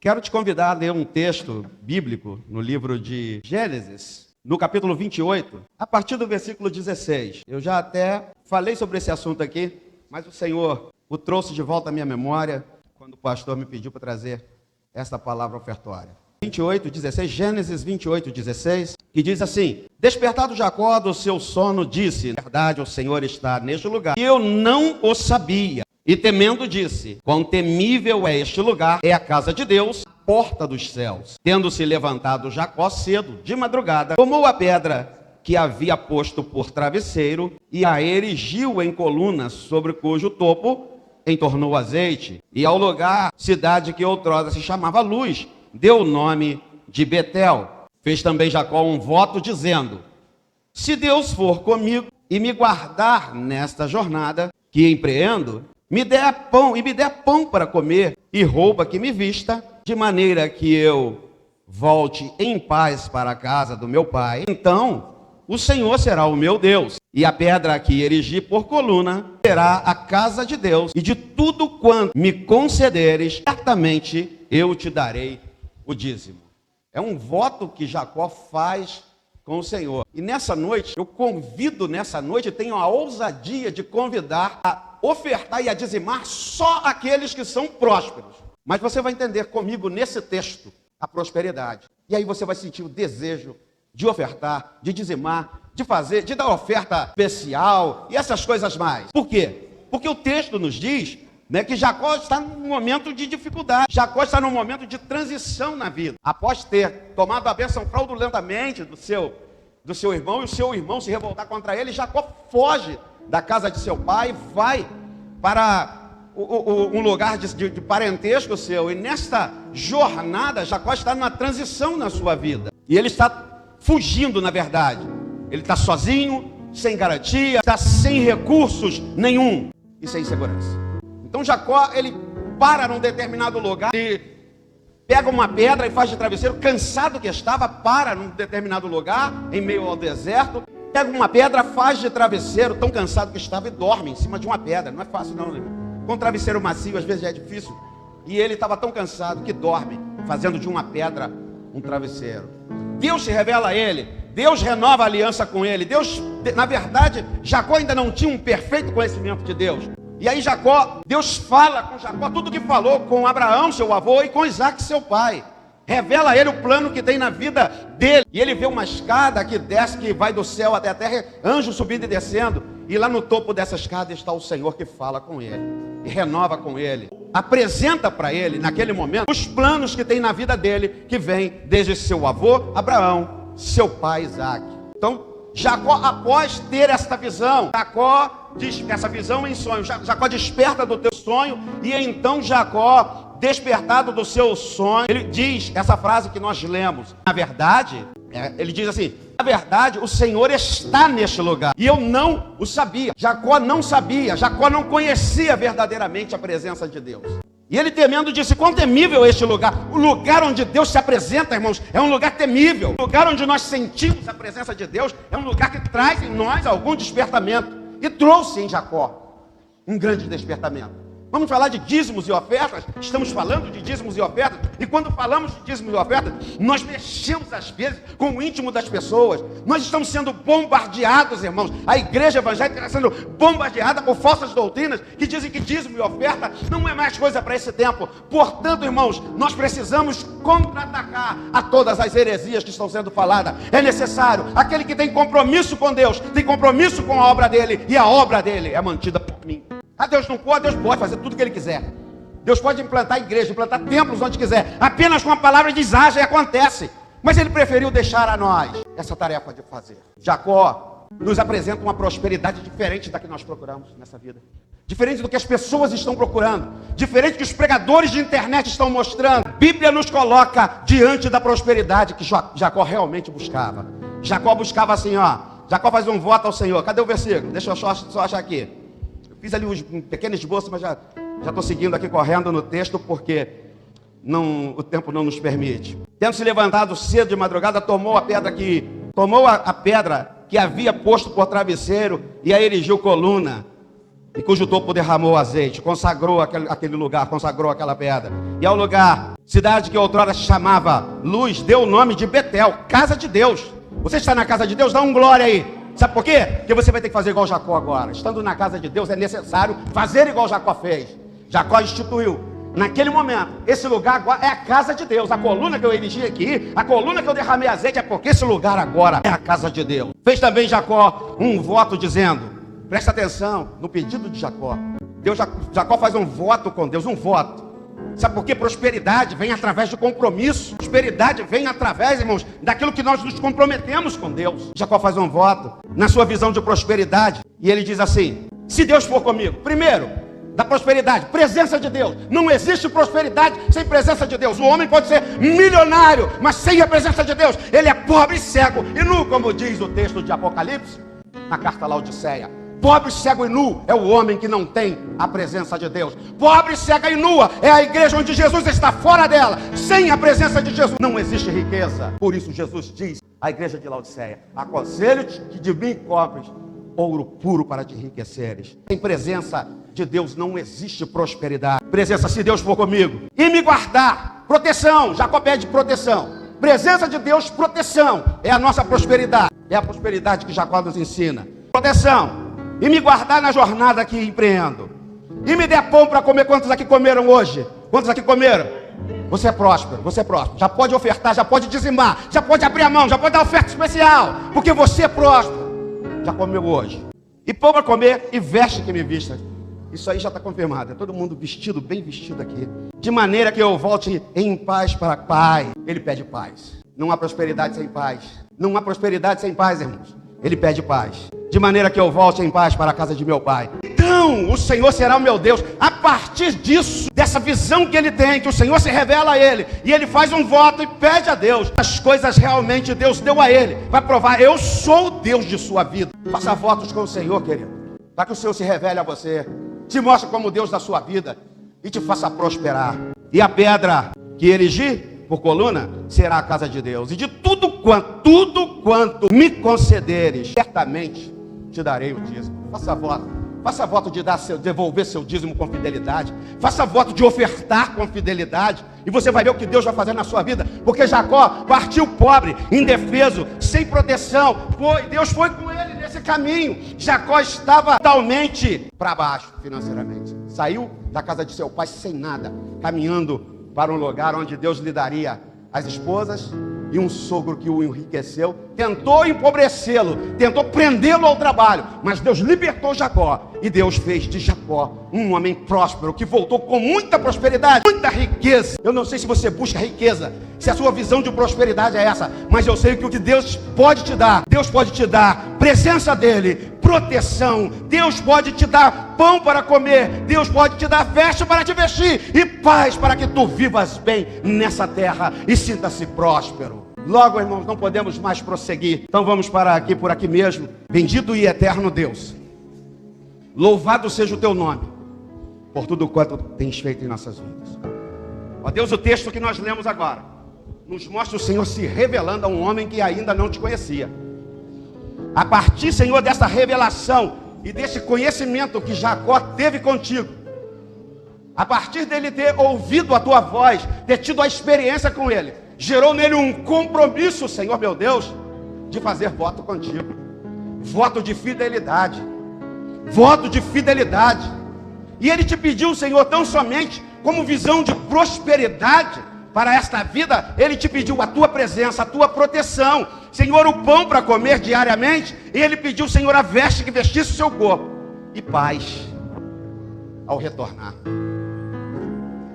Quero te convidar a ler um texto bíblico no livro de Gênesis, no capítulo 28, a partir do versículo 16. Eu já até falei sobre esse assunto aqui, mas o Senhor o trouxe de volta à minha memória quando o pastor me pediu para trazer esta palavra ofertória. 28, 16, Gênesis 28, 16, que diz assim: Despertado Jacó do seu sono, disse: Na verdade, o Senhor está neste lugar, e eu não o sabia. E temendo disse: Quão temível é este lugar, é a casa de Deus, a porta dos céus. Tendo-se levantado Jacó cedo, de madrugada, tomou a pedra que havia posto por travesseiro e a erigiu em coluna, sobre cujo topo entornou azeite. E ao lugar, cidade que outrora se chamava Luz, deu o nome de Betel. Fez também Jacó um voto dizendo: Se Deus for comigo e me guardar nesta jornada que empreendo, me der pão para comer e roupa que me vista, de maneira que eu volte em paz para a casa do meu pai, então o Senhor será o meu Deus, e a pedra que erigi por coluna será a casa de Deus, e de tudo quanto me concederes, certamente eu te darei o dízimo. É um voto que Jacó faz com o Senhor. E nessa noite, eu convido tenho a ousadia de convidar a ofertar e a dizimar só aqueles que são prósperos. Mas você vai entender comigo nesse texto a prosperidade. E aí você vai sentir o desejo de ofertar, de dizimar, de fazer, de dar oferta especial e essas coisas mais. Por quê? Porque o texto nos diz, que Jacó está num momento de dificuldade. Jacó está num momento de transição na vida. Após ter tomado a bênção fraudulentamente do seu irmão, e o seu irmão se revoltar contra ele, Jacó foge da casa de seu pai, vai para um lugar de parentesco seu. E nesta jornada, Jacó está numa transição na sua vida. E ele está fugindo, na verdade. Ele está sozinho, sem garantia, está sem recursos nenhum e sem segurança. Então Jacó, ele para num determinado lugar, ele pega uma pedra e faz de travesseiro, cansado que estava, para num determinado lugar, em meio ao deserto, pega uma pedra, faz de travesseiro, tão cansado que estava, e dorme em cima de uma pedra. Não é fácil não, irmão. Com um travesseiro macio, às vezes já é difícil. E ele estava tão cansado que dorme, fazendo de uma pedra um travesseiro. Deus se revela a ele, Deus renova a aliança com ele. Deus, na verdade, Jacó ainda não tinha um perfeito conhecimento de Deus. E aí Deus fala com Jacó tudo o que falou com Abraão, seu avô, e com Isaac, seu pai. Revela a ele o plano que tem na vida dele. E ele vê uma escada que desce, que vai do céu até a terra, anjo subindo e descendo. E lá no topo dessa escada está o Senhor que fala com ele e renova com ele. Apresenta para ele, naquele momento, os planos que tem na vida dele, que vem desde seu avô, Abraão, seu pai, Isaac. Então, Jacó, após ter esta visão, essa visão em sonho, Jacó desperta do teu sonho, e então Jacó, despertado do seu sonho, ele diz essa frase que nós lemos. Na verdade, ele diz assim: na verdade, o Senhor está neste lugar, e eu não o sabia. Jacó não sabia, Jacó não conhecia verdadeiramente a presença de Deus. E ele, temendo, disse: Quão temível é este lugar. O lugar onde Deus se apresenta, irmãos, é um lugar temível. O lugar onde nós sentimos a presença de Deus é um lugar que traz em nós algum despertamento. E trouxe em Jacó um grande despertamento. Vamos falar de dízimos e ofertas? Estamos falando de dízimos e ofertas. E quando falamos de dízimos e ofertas, nós mexemos às vezes com o íntimo das pessoas. Nós estamos sendo bombardeados, irmãos. A igreja evangélica está sendo bombardeada por falsas doutrinas que dizem que dízimo e oferta não é mais coisa para esse tempo. Portanto, irmãos, nós precisamos contra-atacar a todas as heresias que estão sendo faladas. É necessário. Aquele que tem compromisso com Deus, tem compromisso com a obra dele, e a obra dele é mantida por mim. Deus não pode, Deus pode fazer tudo o que Ele quiser. Deus pode implantar igreja, implantar templos onde quiser. Apenas com a palavra de age e acontece. Mas Ele preferiu deixar a nós essa tarefa de fazer. Jacó nos apresenta uma prosperidade diferente da que nós procuramos nessa vida. Diferente do que as pessoas estão procurando. Diferente do que os pregadores de internet estão mostrando. A Bíblia nos coloca diante da prosperidade que Jacó realmente buscava. Jacó buscava assim, Jacó faz um voto ao Senhor. Cadê o versículo? Deixa eu só achar aqui. Fiz ali um pequeno esboço, mas já estou seguindo aqui correndo no texto, porque o tempo não nos permite. Tendo se levantado cedo de madrugada, tomou a pedra que havia posto por travesseiro e a erigiu coluna, e cujo topo derramou azeite, consagrou aquele lugar, consagrou aquela pedra. E ao lugar cidade que outrora se chamava Luz, deu o nome de Betel, casa de Deus. Você está na casa de Deus, dá um glória aí. Sabe por quê? Porque você vai ter que fazer igual Jacó agora. Estando na casa de Deus é necessário fazer igual Jacó fez. Jacó instituiu, naquele momento, esse lugar agora é a casa de Deus. A coluna que eu erigi aqui, a coluna que eu derramei azeite, é porque esse lugar agora é a casa de Deus. Fez também Jacó um voto dizendo, presta atenção no pedido de Jacó. Jacó faz um voto com Deus, um voto. Sabe por quê? Prosperidade vem através de compromisso. Prosperidade vem através, irmãos, daquilo que nós nos comprometemos com Deus. Jacó faz um voto na sua visão de prosperidade. E ele diz assim, se Deus for comigo, primeiro, da prosperidade, presença de Deus. Não existe prosperidade sem presença de Deus. O homem pode ser milionário, mas sem a presença de Deus, ele é pobre, cego e nu, como diz o texto de Apocalipse, na carta Laodiceia. Pobre, cego e nu é o homem que não tem a presença de Deus. Pobre, cega e nua é a igreja onde Jesus está fora dela. Sem a presença de Jesus não existe riqueza. Por isso Jesus diz à igreja de Laodiceia, aconselho-te que de mim compres ouro puro para te enriqueceres. Sem presença de Deus não existe prosperidade. Presença, se Deus for comigo e me guardar, proteção. Jacó pede proteção. Presença de Deus, proteção. É a nossa prosperidade. É a prosperidade que Jacó nos ensina. Proteção. E me guardar na jornada que empreendo. E me der pão para comer. Quantos aqui comeram hoje? Quantos aqui comeram? Você é próspero, você é próspero. Já pode ofertar, já pode dizimar, já pode abrir a mão, já pode dar oferta especial. Porque você é próspero. Já comeu hoje. E pão para comer e veste que me vista. Isso aí já está confirmado. É todo mundo vestido, bem vestido aqui. De maneira que eu volte em paz para Pai. Ele pede paz. Não há prosperidade sem paz. Não há prosperidade sem paz, irmãos. Ele pede paz. De maneira que eu volte em paz para a casa de meu pai. Então, o Senhor será o meu Deus. A partir disso, dessa visão que ele tem, que o Senhor se revela a ele, e ele faz um voto e pede a Deus. As coisas realmente Deus deu a ele. Vai provar, eu sou o Deus de sua vida. Faça votos com o Senhor, querido. Para que o Senhor se revele a você. Te mostre como Deus da sua vida. E te faça prosperar. E a pedra que erigi por coluna será a casa de Deus. E de tudo quanto me concederes, certamente te darei o dízimo. Faça voto de devolver seu dízimo com fidelidade. Faça voto de ofertar com fidelidade. E você vai ver o que Deus vai fazer na sua vida. Porque Jacó partiu pobre, indefeso, sem proteção. Deus foi com ele nesse caminho. Jacó estava totalmente para baixo financeiramente. Saiu da casa de seu pai sem nada, caminhando para um lugar onde Deus lhe daria as esposas e um sogro que o enriqueceu. Tentou empobrecê-lo, tentou prendê-lo ao trabalho, mas Deus libertou Jacó. E Deus fez de Jacó um homem próspero, que voltou com muita prosperidade, muita riqueza. Eu não sei se você busca riqueza, se a sua visão de prosperidade é essa, mas eu sei que o que Deus pode te dar presença dele, proteção. Deus pode te dar pão para comer, Deus pode te dar veste para te vestir e paz para que tu vivas bem nessa terra e sinta-se próspero. Logo, irmãos, não podemos mais prosseguir. Então vamos parar aqui, por aqui mesmo. Bendito e eterno Deus, louvado seja o teu nome por tudo quanto tens feito em nossas vidas. Ó Deus, o texto que nós lemos agora nos mostra o Senhor se revelando a um homem que ainda não te conhecia. A partir, Senhor, dessa revelação e desse conhecimento que Jacó teve contigo, a partir dele ter ouvido a tua voz, ter tido a experiência com ele, gerou nele um compromisso, Senhor meu Deus, de fazer voto contigo. Voto de fidelidade. Voto de fidelidade. E ele te pediu, Senhor, tão somente como visão de prosperidade para esta vida, ele te pediu a tua presença, a tua proteção. Senhor, o pão para comer diariamente. E ele pediu, Senhor, a veste que vestisse o seu corpo. E paz ao retornar.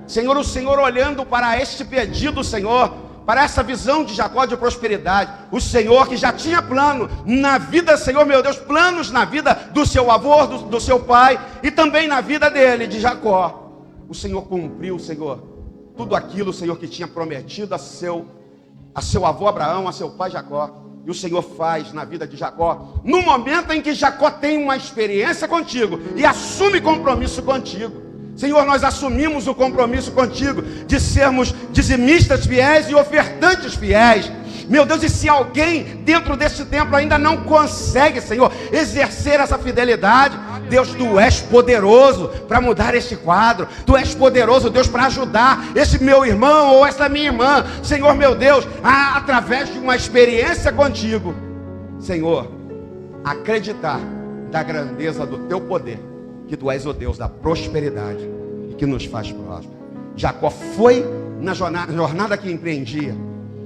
Senhor, o Senhor olhando para este pedido, Senhor, para essa visão de Jacó de prosperidade, o Senhor que já tinha plano na vida, Senhor meu Deus, planos na vida do seu avô, do seu pai, e também na vida dele, de Jacó. O Senhor cumpriu, Senhor, tudo aquilo, Senhor, que tinha prometido a seu avô Abraão, a seu pai Jacó. E o Senhor faz na vida de Jacó, no momento em que Jacó tem uma experiência contigo e assume compromisso contigo. Senhor, nós assumimos o compromisso contigo de sermos dizimistas fiéis e ofertantes fiéis. Meu Deus, e se alguém dentro desse templo ainda não consegue, Senhor, exercer essa fidelidade, Deus, Tu és poderoso para mudar este quadro. Tu és poderoso, Deus, para ajudar esse meu irmão ou essa minha irmã, Senhor, meu Deus, através de uma experiência contigo, Senhor, acreditar da grandeza do Teu poder, que Tu és o Deus da prosperidade e que nos faz prósperos. Jacó foi na jornada que empreendia.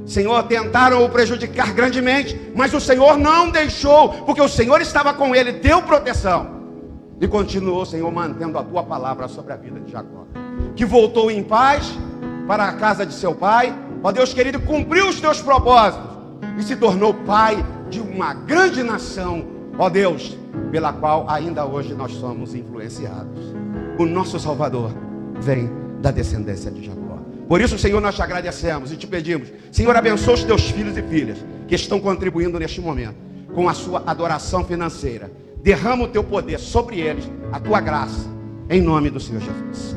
Senhor, tentaram o prejudicar grandemente, mas o Senhor não deixou, porque o Senhor estava com ele, deu proteção. E continuou, Senhor, mantendo a Tua palavra sobre a vida de Jacó, que voltou em paz para a casa de seu pai, ó Deus querido, cumpriu os Teus propósitos e se tornou pai de uma grande nação, ó Deus, pela qual ainda hoje nós somos influenciados. O nosso Salvador vem da descendência de Jacó. Por isso, Senhor, nós te agradecemos e te pedimos, Senhor, abençoa os Teus filhos e filhas que estão contribuindo neste momento com a sua adoração financeira. Derrama o Teu poder sobre eles, a Tua graça, em nome do Senhor Jesus.